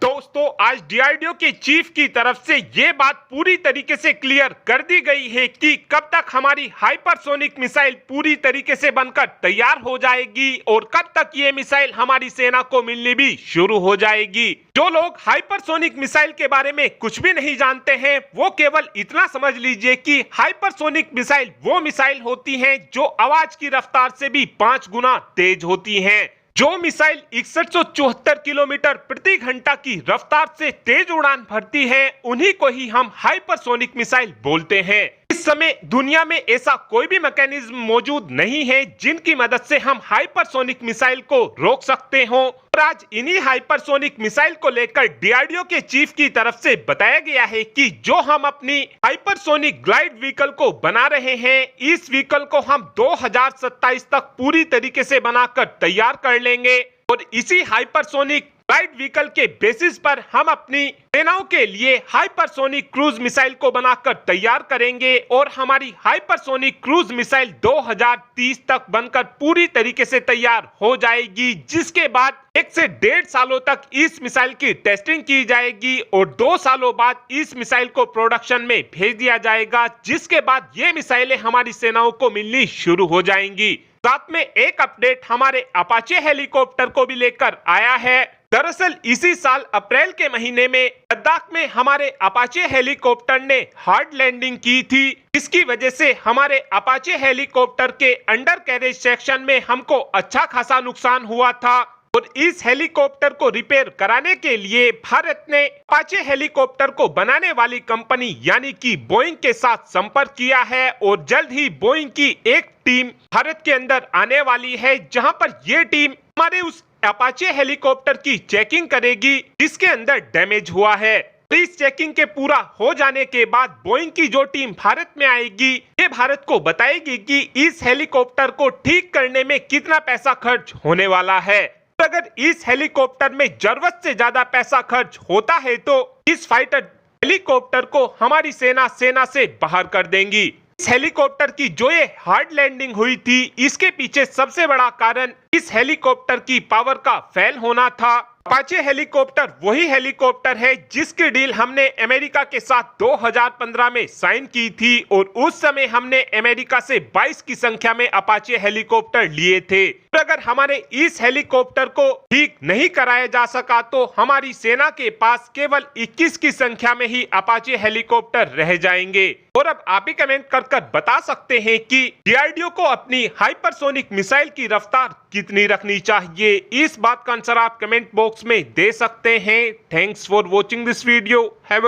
दोस्तों, आज डीआरडीओ के चीफ की तरफ से ये बात पूरी तरीके से क्लियर कर दी गई है कि कब तक हमारी हाइपरसोनिक मिसाइल पूरी तरीके से बनकर तैयार हो जाएगी और कब तक ये मिसाइल हमारी सेना को मिलनी भी शुरू हो जाएगी। जो लोग हाइपरसोनिक मिसाइल के बारे में कुछ भी नहीं जानते हैं, वो केवल इतना समझ लीजिए कि हाइपरसोनिक मिसाइल वो मिसाइल होती हैं जो आवाज की रफ्तार से भी 5 गुना तेज होती हैं। जो मिसाइल 6174 किलोमीटर प्रति घंटा की रफ्तार से तेज उड़ान भरती है, उन्हीं को ही हम हाइपरसोनिक मिसाइल बोलते हैं। इस समय दुनिया में ऐसा कोई भी मैकेनिज्म मौजूद नहीं है जिनकी मदद से हम हाइपरसोनिक मिसाइल को रोक सकते हो। और आज इन्हीं हाइपरसोनिक मिसाइल को लेकर डीआरडीओ के चीफ की तरफ से बताया गया है कि जो हम अपनी हाइपरसोनिक ग्लाइड व्हीकल को बना रहे हैं, इस व्हीकल को हम 2027 तक पूरी तरीके से बनाकर तैयार कर लेंगे और इसी हाइपरसोनिक ग्लाइड व्हीकल के बेसिस पर हम अपनी सेनाओं के लिए हाइपरसोनिक क्रूज मिसाइल को बनाकर तैयार करेंगे और हमारी हाइपरसोनिक क्रूज मिसाइल 2030 तक बनकर पूरी तरीके से तैयार हो जाएगी, जिसके बाद 1 से 1.5 सालों तक इस मिसाइल की टेस्टिंग की जाएगी और 2 सालों बाद इस मिसाइल को प्रोडक्शन में भेज दिया जाएगा, जिसके बाद ये मिसाइलें हमारी सेनाओं को मिलनी शुरू हो जाएंगी। साथ में एक अपडेट हमारे अपाचे हेलीकॉप्टर को भी लेकर आया है। दरअसल इसी साल अप्रैल के महीने में लद्दाख में हमारे अपाचे हेलीकॉप्टर ने हार्ड लैंडिंग की थी। इसकी वजह से हमारे अपाचे हेलीकॉप्टर के अंडर कैरेज सेक्शन में हमको अच्छा खासा नुकसान हुआ था और इस हेलीकॉप्टर को रिपेयर कराने के लिए भारत ने अपाचे हेलीकॉप्टर को बनाने वाली कंपनी यानी कि बोइंग के साथ संपर्क किया है और जल्द ही बोइंग की एक टीम भारत के अंदर आने वाली है, जहां पर ये टीम हमारे उस अपाचे हेलीकॉप्टर की चेकिंग करेगी जिसके अंदर डैमेज हुआ है। इस चेकिंग के पूरा हो जाने के बाद बोइंग की जो टीम भारत में आएगी, ये भारत को बताएगी कि इस हेलीकॉप्टर को ठीक करने में कितना पैसा खर्च होने वाला है। अगर इस हेलीकॉप्टर में जरूरत से ज्यादा पैसा खर्च होता है तो इस फाइटर हेलीकॉप्टर को हमारी सेना से बाहर कर देंगी। इस हेलीकॉप्टर की जो ये हार्ड लैंडिंग हुई थी, इसके पीछे सबसे बड़ा कारण इस हेलीकॉप्टर की पावर का फेल होना था। अपाचे हेलीकॉप्टर वही हेलीकॉप्टर है जिसकी डील हमने अमेरिका के साथ 2015 में साइन की थी और उस समय हमने अमेरिका से 22 की संख्या में अपाचे हेलीकॉप्टर लिए थे। तो अगर हमारे इस हेलीकॉप्टर को ठीक नहीं कराया जा सका तो हमारी सेना के पास केवल 21 की संख्या में ही अपाचे हेलीकॉप्टर रह जाएंगे। और अब आप ही कमेंट कर बता सकते हैं कि डीआरडीओ को अपनी हाइपरसोनिक मिसाइल की रफ्तार कितनी रखनी चाहिए। इस बात का आंसर आप कमेंट बॉक्स में दे सकते हैं। Thanks for watching this video. Have a